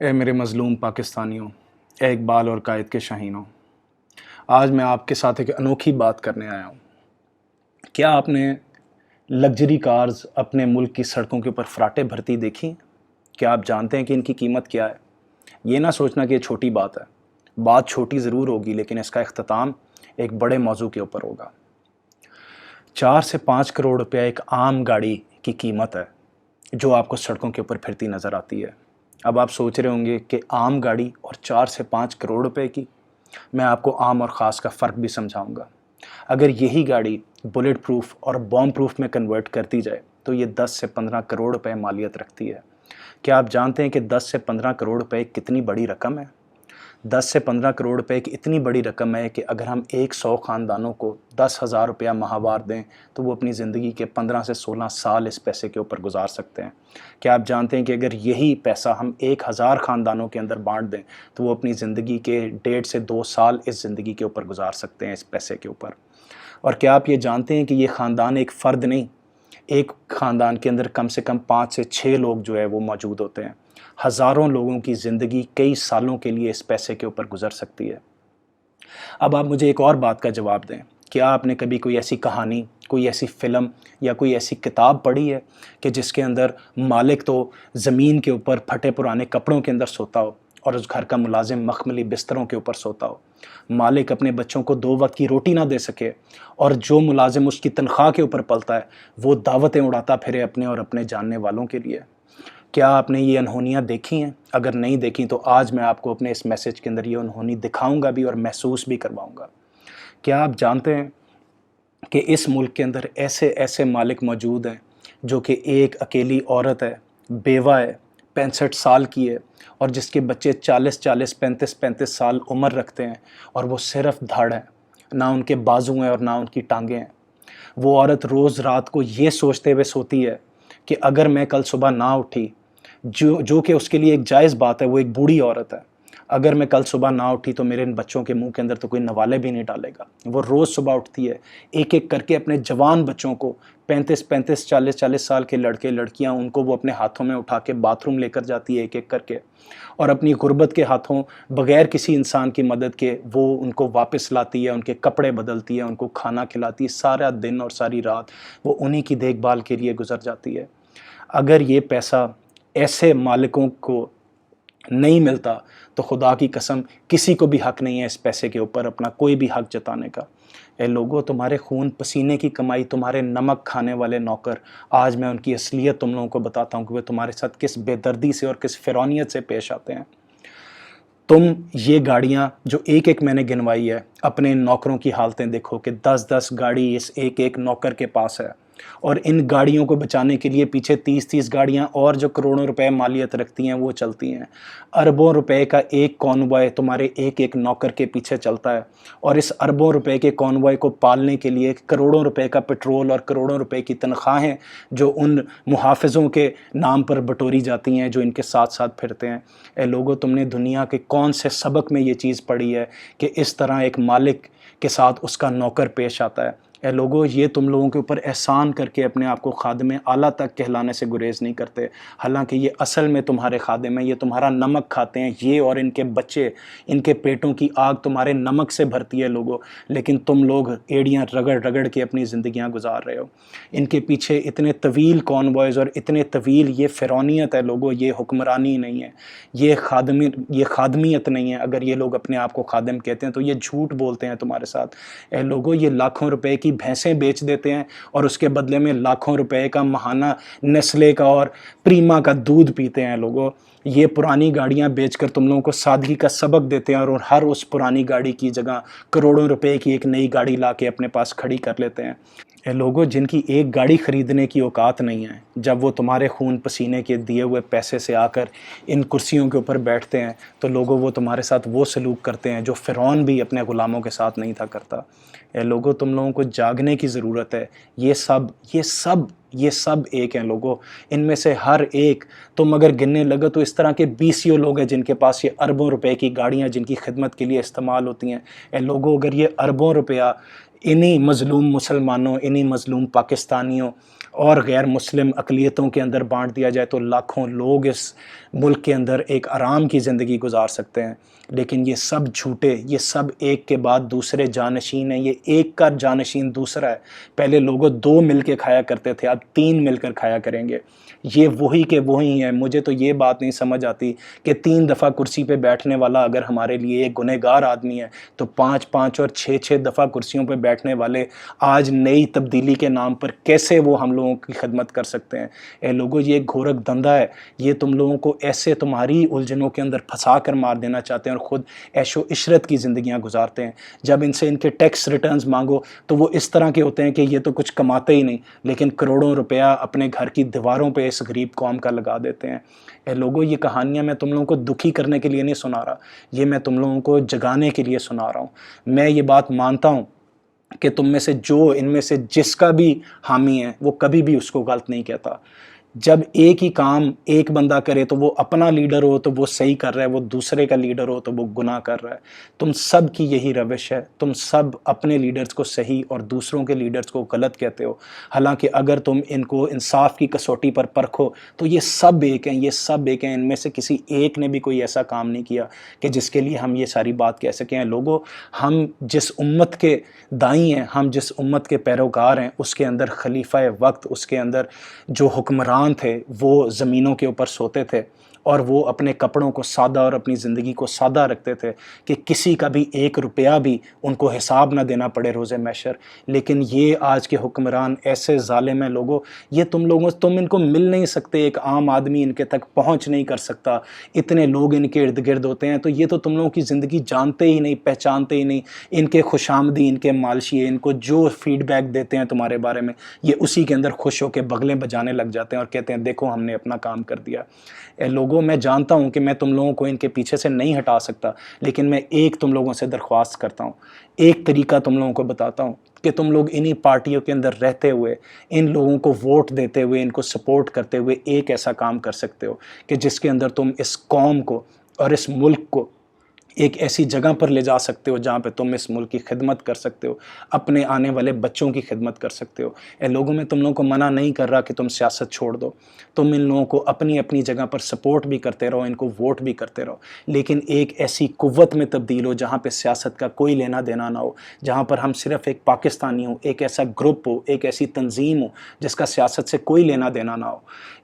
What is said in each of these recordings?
اے میرے مظلوم پاکستانیوں، اے اقبال اور قائد کے شاہینوں، آج میں آپ کے ساتھ ایک انوکھی بات کرنے آیا ہوں۔ کیا آپ نے لگژری کارز اپنے ملک کی سڑکوں کے اوپر فراٹے بھرتی دیکھی؟ کیا آپ جانتے ہیں کہ ان کی قیمت کیا ہے؟ یہ نہ سوچنا کہ یہ چھوٹی بات ہے، بات چھوٹی ضرور ہوگی لیکن اس کا اختتام ایک بڑے موضوع کے اوپر ہوگا۔ 4 سے 5 کروڑ روپیہ ایک عام گاڑی کی قیمت ہے جو آپ کو سڑکوں کے اوپر پھرتی نظر آتی ہے۔ اب آپ سوچ رہے ہوں گے کہ عام گاڑی اور 4 سے 5 کروڑ روپے کی، میں آپ کو عام اور خاص کا فرق بھی سمجھاؤں گا۔ اگر یہی گاڑی بلٹ پروف اور بوم پروف میں کنورٹ کر دی جائے تو یہ 10 سے 15 کروڑ روپے مالیت رکھتی ہے۔ کیا آپ جانتے ہیں کہ 10 سے 15 کروڑ روپے کتنی بڑی رقم ہے؟ 10 سے 15 کروڑ روپے ایک اتنی بڑی رقم ہے کہ اگر ہم 100 خاندانوں کو 10,000 روپیہ ماہوار دیں تو وہ اپنی زندگی کے 15 سے 16 سال اس پیسے کے اوپر گزار سکتے ہیں۔ کیا آپ جانتے ہیں کہ اگر یہی پیسہ ہم 1000 خاندانوں کے اندر بانٹ دیں تو وہ اپنی زندگی کے 1.5 سے 2 سال اس زندگی کے اوپر گزار سکتے ہیں اس پیسے کے اوپر؟ اور کیا آپ یہ جانتے ہیں کہ یہ خاندان ایک فرد نہیں، ایک خاندان کے اندر کم سے کم 5 سے 6 لوگ جو ہے وہ موجود ہوتے ہیں۔ ہزاروں لوگوں کی زندگی کئی سالوں کے لیے اس پیسے کے اوپر گزر سکتی ہے۔ اب آپ مجھے ایک اور بات کا جواب دیں، کیا آپ نے کبھی کوئی ایسی کہانی، کوئی ایسی فلم یا کوئی ایسی کتاب پڑھی ہے کہ جس کے اندر مالک تو زمین کے اوپر پھٹے پرانے کپڑوں کے اندر سوتا ہو اور اس گھر کا ملازم مخملی بستروں کے اوپر سوتا ہو؟ مالک اپنے بچوں کو 2 وقت کی روٹی نہ دے سکے اور جو ملازم اس کی تنخواہ کے اوپر پلتا ہے وہ دعوتیں اڑاتا پھرے اپنے اور اپنے جاننے والوں کے لیے۔ کیا آپ نے یہ انہونیاں دیکھی ہیں؟ اگر نہیں دیکھی تو آج میں آپ کو اپنے اس میسج کے اندر یہ انہونی دکھاؤں گا بھی اور محسوس بھی کرواؤں گا۔ کیا آپ جانتے ہیں کہ اس ملک کے اندر ایسے مالک موجود ہیں جو کہ ایک اکیلی عورت ہے، بیوہ ہے، 65 سال کی ہے اور جس کے بچے 40 35 سال عمر رکھتے ہیں اور وہ صرف دھڑ ہیں، نہ ان کے بازو ہیں اور نہ ان کی ٹانگیں ہیں۔ وہ عورت روز رات کو یہ سوچتے ہوئے سوتی ہے کہ اگر میں کل صبح نہ اٹھی، جو کہ اس کے لیے ایک جائز بات ہے، وہ ایک بوڑھی عورت ہے، اگر میں کل صبح نہ اٹھی تو میرے ان بچوں کے منہ کے اندر تو کوئی نوالے بھی نہیں ڈالے گا۔ وہ روز صبح اٹھتی ہے، ایک ایک کر کے اپنے جوان بچوں کو، 35 40 سال کے لڑکے لڑکیاں، ان کو وہ اپنے ہاتھوں میں اٹھا کے باتھ روم لے کر جاتی ہے ایک ایک کر کے، اور اپنی غربت کے ہاتھوں بغیر کسی انسان کی مدد کے وہ ان کو واپس لاتی ہے، ان کے کپڑے بدلتی ہے، ان کو کھانا کھلاتی ہے، سارا دن اور ساری رات وہ انہی کی دیکھ بھال کے لیے گزر جاتی ہے۔ اگر یہ پیسہ ایسے مالکوں کو نہیں ملتا تو خدا کی قسم کسی کو بھی حق نہیں ہے اس پیسے کے اوپر اپنا کوئی بھی حق جتانے کا۔ اے لوگو، تمہارے خون پسینے کی کمائی، تمہارے نمک کھانے والے نوکر، آج میں ان کی اصلیت تم لوگوں کو بتاتا ہوں کہ وہ تمہارے ساتھ کس بے دردی سے اور کس فرعونیت سے پیش آتے ہیں۔ تم یہ گاڑیاں جو ایک ایک میں نے گنوائی ہے، اپنے نوکروں کی حالتیں دیکھو کہ 10 گاڑی اس ایک ایک نوکر کے پاس ہے، اور ان گاڑیوں کو بچانے کے لیے پیچھے 30 گاڑیاں اور جو کروڑوں روپے مالیت رکھتی ہیں وہ چلتی ہیں۔ اربوں روپے کا ایک کانوائے تمہارے ایک ایک نوکر کے پیچھے چلتا ہے، اور اس اربوں روپے کے کانوائے کو پالنے کے لیے کروڑوں روپے کا پٹرول اور کروڑوں روپے کی تنخواہیں جو ان محافظوں کے نام پر بٹوری جاتی ہیں جو ان کے ساتھ ساتھ پھرتے ہیں۔ اے لوگو، تم نے دنیا کے کون سے سبق میں یہ چیز پڑھی ہے کہ اس طرح ایک مالک کے ساتھ اس کا نوکر پیش آتا ہے؟ اے لوگو، یہ تم لوگوں کے اوپر احسان کر کے اپنے آپ کو خادم اعلیٰ تک کہلانے سے گریز نہیں کرتے، حالانکہ یہ اصل میں تمہارے خادم ہیں۔ یہ تمہارا نمک کھاتے ہیں، یہ اور ان کے بچے، ان کے پیٹوں کی آگ تمہارے نمک سے بھرتی ہے لوگو، لیکن تم لوگ ایڑیاں رگڑ رگڑ کے اپنی زندگیاں گزار رہے ہو۔ ان کے پیچھے اتنے طویل کانوائز اور اتنے طویل یہ فرعونیت ہے لوگو، یہ حکمرانی نہیں ہے، یہ خادمیت نہیں ہے۔ اگر یہ لوگ اپنے آپ کو خادم کہتے ہیں تو یہ جھوٹ بولتے ہیں تمہارے ساتھ۔ اے لوگو، یہ لاکھوں روپے کی بھینسیں بیچ دیتے ہیں اور اس کے بدلے میں لاکھوں روپے کا ماہانہ نیسلے کا اور پریما کا دودھ پیتے ہیں لوگو۔ یہ پرانی گاڑیاں بیچ کر تم لوگوں کو سادگی کا سبق دیتے ہیں اور ہر اس پرانی گاڑی کی جگہ کروڑوں روپے کی ایک نئی گاڑی لا کے اپنے پاس کھڑی کر لیتے ہیں۔ اے لوگو، جن کی ایک گاڑی خریدنے کی اوقات نہیں ہے، جب وہ تمہارے خون پسینے کے دیے ہوئے پیسے سے آ کر ان کرسیوں کے اوپر بیٹھتے ہیں تو لوگوں وہ تمہارے ساتھ وہ سلوک کرتے ہیں جو فرعون بھی اپنے غلاموں کے ساتھ نہیں تھا کرتا۔ اے لوگو، تم لوگوں کو جاگنے کی ضرورت ہے۔ یہ سب ایک ہیں لوگوں، ان میں سے ہر ایک تم اگر گننے لگو تو اس طرح کے 20 لوگ ہیں جن کے پاس یہ اربوں روپے کی گاڑیاں جن کی خدمت کے لیے استعمال ہوتی ہیں۔ اے لوگوں، اگر یہ اربوں روپیہ انہی مظلوم مسلمانوں، انہی مظلوم پاکستانیوں اور غیر مسلم اقلیتوں کے اندر بانٹ دیا جائے تو لاکھوں لوگ اس ملک کے اندر ایک آرام کی زندگی گزار سکتے ہیں، لیکن یہ سب جھوٹے، یہ سب ایک کے بعد دوسرے جانشین ہیں، یہ ایک کا جانشین دوسرا ہے۔ پہلے لوگوں 2 مل کے کھایا کرتے تھے، اب 3 مل کر کھایا کریں گے۔ یہ وہی کے وہی ہیں۔ مجھے تو یہ بات نہیں سمجھ آتی کہ 3 دفعہ کرسی پہ بیٹھنے والا اگر ہمارے لیے ایک گنہگار آدمی ہے تو 5 اور 6 دفعہ کرسیوں پہ بیٹھنے والے آج نئی تبدیلی کے نام پر کیسے وہ ہم لوگوں کی خدمت کر سکتے ہیں؟ اے لوگوں، یہ ایک گھورک دھندا ہے، یہ تم لوگوں کو ایسے تمہاری الجھنوں کے اندر پھنسا کر مار دینا چاہتے ہیں اور خود عیش و عشرت کی زندگیاں گزارتے ہیں۔ جب ان سے ان کے ٹیکس ریٹرنز مانگو تو وہ اس طرح کے ہوتے ہیں کہ یہ تو کچھ کماتے ہی نہیں، لیکن کروڑوں روپیہ اپنے گھر کی دیواروں پہ اس غریب قوم کا لگا دیتے ہیں۔ اے لوگوں، یہ کہانیاں میں تم لوگوں کو دکھی کرنے کے لیے نہیں سنا رہا، یہ میں تم لوگوں کو جگانے کے لیے سنا رہا ہوں۔ میں یہ بات مانتا ہوں کہ تم میں سے جو ان میں سے جس کا بھی حامی ہے وہ کبھی بھی اس کو غلط نہیں کہتا۔ جب ایک ہی کام ایک بندہ کرے تو وہ اپنا لیڈر ہو تو وہ صحیح کر رہا ہے، وہ دوسرے کا لیڈر ہو تو وہ گناہ کر رہا ہے۔ تم سب کی یہی روش ہے، تم سب اپنے لیڈرز کو صحیح اور دوسروں کے لیڈرز کو غلط کہتے ہو، حالانکہ اگر تم ان کو انصاف کی کسوٹی پر پرکھو تو یہ سب ایک ہیں، یہ سب ایک ہیں۔ ان میں سے کسی ایک نے بھی کوئی ایسا کام نہیں کیا کہ جس کے لیے ہم یہ ساری بات کہہ سکیں۔ لوگوں، ہم جس امت کے دائیں ہیں، ہم جس امت کے پیروکار ہیں، اس کے اندر خلیفہ وقت، اس کے اندر جو حکمران تھے وہ زمینوں کے اوپر سوتے تھے اور وہ اپنے کپڑوں کو سادہ اور اپنی زندگی کو سادہ رکھتے تھے کہ کسی کا بھی 1 روپیہ بھی ان کو حساب نہ دینا پڑے روز محشر۔ لیکن یہ آج کے حکمران ایسے ظالم ہیں لوگوں، یہ تم ان کو مل نہیں سکتے، ایک عام آدمی ان کے تک پہنچ نہیں کر سکتا، اتنے لوگ ان کے ارد گرد ہوتے ہیں، تو یہ تو تم لوگوں کی زندگی جانتے ہی نہیں، پہچانتے ہی نہیں۔ ان کے خوش آمدی، ان کے مالشیے، ان کو جو فیڈ بیک دیتے ہیں تمہارے بارے میں، یہ اسی کے اندر خوش ہو کے بغلیں بجانے لگ جاتے ہیں اور کہتے ہیں دیکھو ہم نے اپنا کام کر دیا۔ اے لوگوں، میں جانتا ہوں کہ میں تم لوگوں کو ان کے پیچھے سے نہیں ہٹا سکتا، لیکن میں ایک تم لوگوں سے درخواست کرتا ہوں، ایک طریقہ تم لوگوں کو بتاتا ہوں کہ تم لوگ انہی پارٹیوں کے اندر رہتے ہوئے، ان لوگوں کو ووٹ دیتے ہوئے، ان کو سپورٹ کرتے ہوئے ایک ایسا کام کر سکتے ہو کہ جس کے اندر تم اس قوم کو اور اس ملک کو ایک ایسی جگہ پر لے جا سکتے ہو جہاں پہ تم اس ملک کی خدمت کر سکتے ہو، اپنے آنے والے بچوں کی خدمت کر سکتے ہو۔ اے لوگوں، میں تم لوگوں کو منع نہیں کر رہا کہ تم سیاست چھوڑ دو، تم ان لوگوں کو اپنی اپنی جگہ پر سپورٹ بھی کرتے رہو، ان کو ووٹ بھی کرتے رہو، لیکن ایک ایسی قوت میں تبدیل ہو جہاں پہ سیاست کا کوئی لینا دینا نہ ہو، جہاں پر ہم صرف ایک پاکستانی ہوں، ایک ایسا گروپ ہو، ایک ایسی تنظیم ہو جس کا سیاست سے کوئی لینا دینا نہ ہو،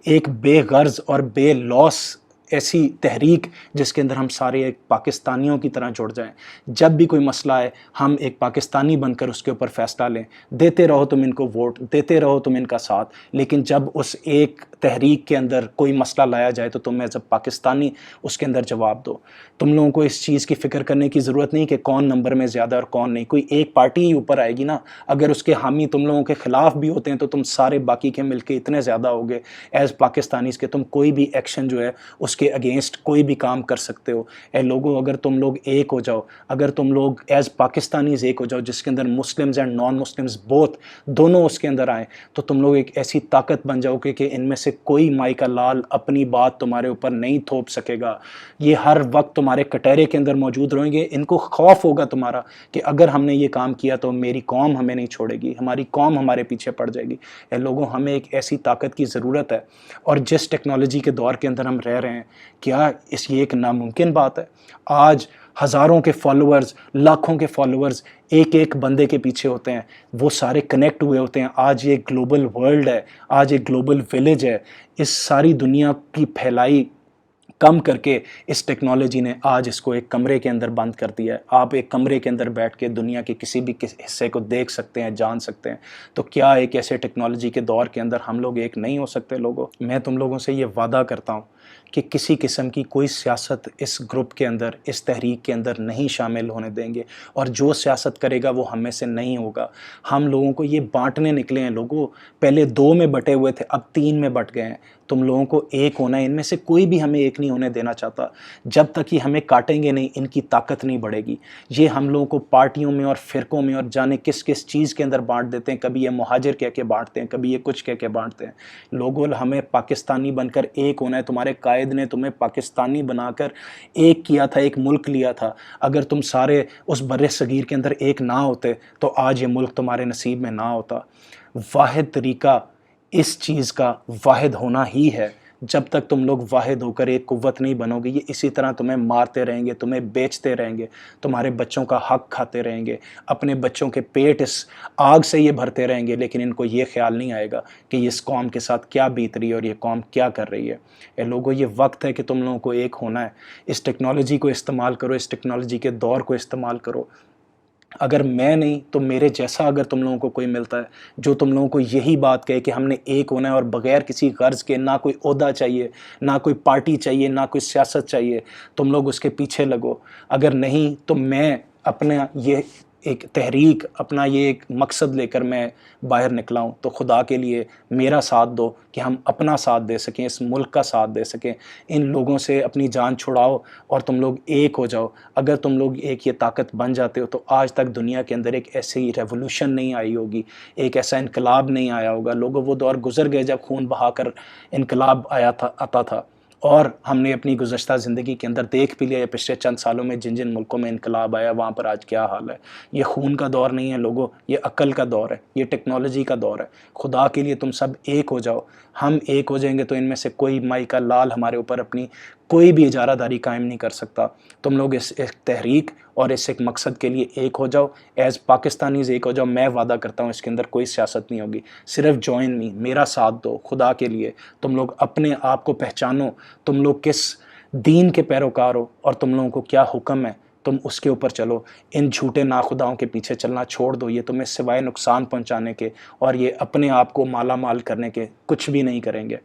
ایک بے غرض اور بے لوث ایسی تحریک جس کے اندر ہم سارے ایک پاکستانیوں کی طرح جڑ جائیں۔ جب بھی کوئی مسئلہ ہے ہم ایک پاکستانی بن کر اس کے اوپر فیصلہ لیں، دیتے رہو تم ان کو ووٹ، دیتے رہو تم ان کا ساتھ، لیکن جب اس ایک تحریک کے اندر کوئی مسئلہ لایا جائے تو تم ایز اے پاکستانی اس کے اندر جواب دو۔ تم لوگوں کو اس چیز کی فکر کرنے کی ضرورت نہیں کہ کون نمبر میں زیادہ اور کون نہیں، کوئی ایک پارٹی ہی اوپر آئے گی نا، اگر اس کے حامی تم لوگوں کے خلاف بھی ہوتے ہیں تو تم سارے باقی کے مل کے اتنے زیادہ ہوگے ایز پاکستانیز کہ تم کوئی بھی ایکشن جو ہے اس کے اگینسٹ کوئی بھی کام کر سکتے ہو۔ اے لوگوں، اگر تم لوگ ایک ہو جاؤ، اگر تم لوگ ایز پاکستانیز ایک ہو جاؤ جس کے اندر Muslims and non Muslims both دونوں اس کے اندر آئیں، تو تم لوگ ایک ایسی طاقت بن جاؤ کہ ان میں سے کوئی مائی کا لال اپنی بات تمہارے اوپر نہیں تھوپ سکے گا۔ یہ ہر وقت تمہارے کٹہرے کے اندر موجود رہیں گے، ان کو خوف ہوگا تمہارا کہ اگر ہم نے یہ کام کیا تو میری قوم ہمیں نہیں چھوڑے گی، ہماری قوم ہمارے پیچھے پڑ جائے گی۔ اے لوگوں، ہمیں ایک ایسی طاقت کی ضرورت ہے، اور جس ٹیکنالوجی کے دور کے اندر ہم رہ رہے ہیں، کیا یہ ایک ناممکن بات ہے؟ آج ہزاروں کے فالوورز، لاکھوں کے فالوورز ایک ایک بندے کے پیچھے ہوتے ہیں، وہ سارے کنیکٹ ہوئے ہوتے ہیں۔ آج یہ گلوبل ورلڈ ہے، آج ایک گلوبل ویلیج ہے، اس ساری دنیا کی پھیلائی کم کر کے اس ٹیکنالوجی نے آج اس کو ایک کمرے کے اندر بند کر دیا ہے۔ آپ ایک کمرے کے اندر بیٹھ کے دنیا کے کسی بھی حصے کو دیکھ سکتے ہیں، جان سکتے ہیں، تو کیا ایک ایسے ٹیکنالوجی کے دور کے اندر ہم لوگ ایک نہیں ہو سکتے؟ لوگوں، میں تم لوگوں سے یہ وعدہ کرتا ہوں کہ کسی قسم کی کوئی سیاست اس گروپ کے اندر، اس تحریک کے اندر نہیں شامل ہونے دیں گے، اور جو سیاست کرے گا وہ ہم میں سے نہیں ہوگا۔ ہم لوگوں کو یہ بانٹنے نکلے ہیں لوگوں، پہلے 2 میں بٹے ہوئے تھے، اب 3 میں بٹ گئے ہیں۔ تم لوگوں کو ایک ہونا ہے، ان میں سے کوئی بھی ہمیں ایک نہیں ہونے دینا چاہتا۔ جب تک یہ ہمیں کاٹیں گے نہیں، ان کی طاقت نہیں بڑھے گی۔ یہ ہم لوگوں کو پارٹیوں میں اور فرقوں میں اور جانے کس کس چیز کے اندر بانٹ دیتے ہیں، کبھی یہ مہاجر کہہ کے بانٹتے ہیں، کبھی یہ کچھ کہہ کے بانٹتے ہیں۔ لوگوں، ہمیں پاکستانی بن کر ایک ہونا ہے۔ تمہارے قائد نے تمہیں پاکستانی بنا کر ایک کیا تھا، ایک ملک لیا تھا۔ اگر تم سارے اس بر صغیر کے اندر ایک نہ ہوتے تو آج یہ ملک تمہارے نصیب میں نہ ہوتا۔ واحد طریقہ اس چیز کا واحد ہونا ہی ہے جب تک تم لوگ واحد ہو کر ایک قوت نہیں بنو گے، یہ اسی طرح تمہیں مارتے رہیں گے، تمہیں بیچتے رہیں گے، تمہارے بچوں کا حق کھاتے رہیں گے، اپنے بچوں کے پیٹ اس آگ سے یہ بھرتے رہیں گے، لیکن ان کو یہ خیال نہیں آئے گا کہ اس قوم کے ساتھ کیا بیت رہی ہے اور یہ قوم کیا کر رہی ہے۔ اے لوگوں، یہ وقت ہے کہ تم لوگوں کو ایک ہونا ہے۔ اس ٹیکنالوجی کو استعمال کرو، اس ٹیکنالوجی کے دور کو استعمال کرو۔ اگر میں نہیں تو میرے جیسا اگر تم لوگوں کو کوئی ملتا ہے جو تم لوگوں کو یہی بات کہے کہ ہم نے ایک ہونا ہے اور بغیر کسی غرض کے، نہ کوئی عہدہ چاہیے، نہ کوئی پارٹی چاہیے، نہ کوئی سیاست چاہیے، تم لوگ اس کے پیچھے لگو۔ اگر نہیں تو میں اپنا یہ ایک تحریک، اپنا یہ ایک مقصد لے کر میں باہر نکلا ہوں، تو خدا کے لیے میرا ساتھ دو کہ ہم اپنا ساتھ دے سکیں، اس ملک کا ساتھ دے سکیں۔ ان لوگوں سے اپنی جان چھڑاؤ اور تم لوگ ایک ہو جاؤ۔ اگر تم لوگ ایک یہ طاقت بن جاتے ہو تو آج تک دنیا کے اندر ایک ایسی ریولوشن نہیں آئی ہوگی، ایک ایسا انقلاب نہیں آیا ہوگا۔ لوگوں، وہ دور گزر گئے جب خون بہا کر انقلاب آتا تھا، اور ہم نے اپنی گزشتہ زندگی کے اندر دیکھ بھی لیا پچھلے چند سالوں میں جن جن ملکوں میں انقلاب آیا وہاں پر آج کیا حال ہے۔ یہ خون کا دور نہیں ہے لوگوں، یہ عقل کا دور ہے، یہ ٹیکنالوجی کا دور ہے۔ خدا کے لیے تم سب ایک ہو جاؤ۔ ہم ایک ہو جائیں گے تو ان میں سے کوئی مائی کا لال ہمارے اوپر اپنی کوئی بھی اجارہ داری قائم نہیں کر سکتا۔ تم لوگ اس ایک تحریک اور اس ایک مقصد کے لیے ایک ہو جاؤ، ایز پاکستانیز ایک ہو جاؤ۔ میں وعدہ کرتا ہوں اس کے اندر کوئی سیاست نہیں ہوگی، صرف جوائن می، میرا ساتھ دو خدا کے لیے۔ تم لوگ اپنے آپ کو پہچانو، تم لوگ کس دین کے پیروکار ہو اور تم لوگوں کو کیا حکم ہے، تم اس کے اوپر چلو۔ ان جھوٹے ناخداؤں کے پیچھے چلنا چھوڑ دو، یہ تمہیں سوائے نقصان پہنچانے کے اور یہ اپنے آپ کو مالا مال کرنے کے کچھ بھی نہیں کریں گے۔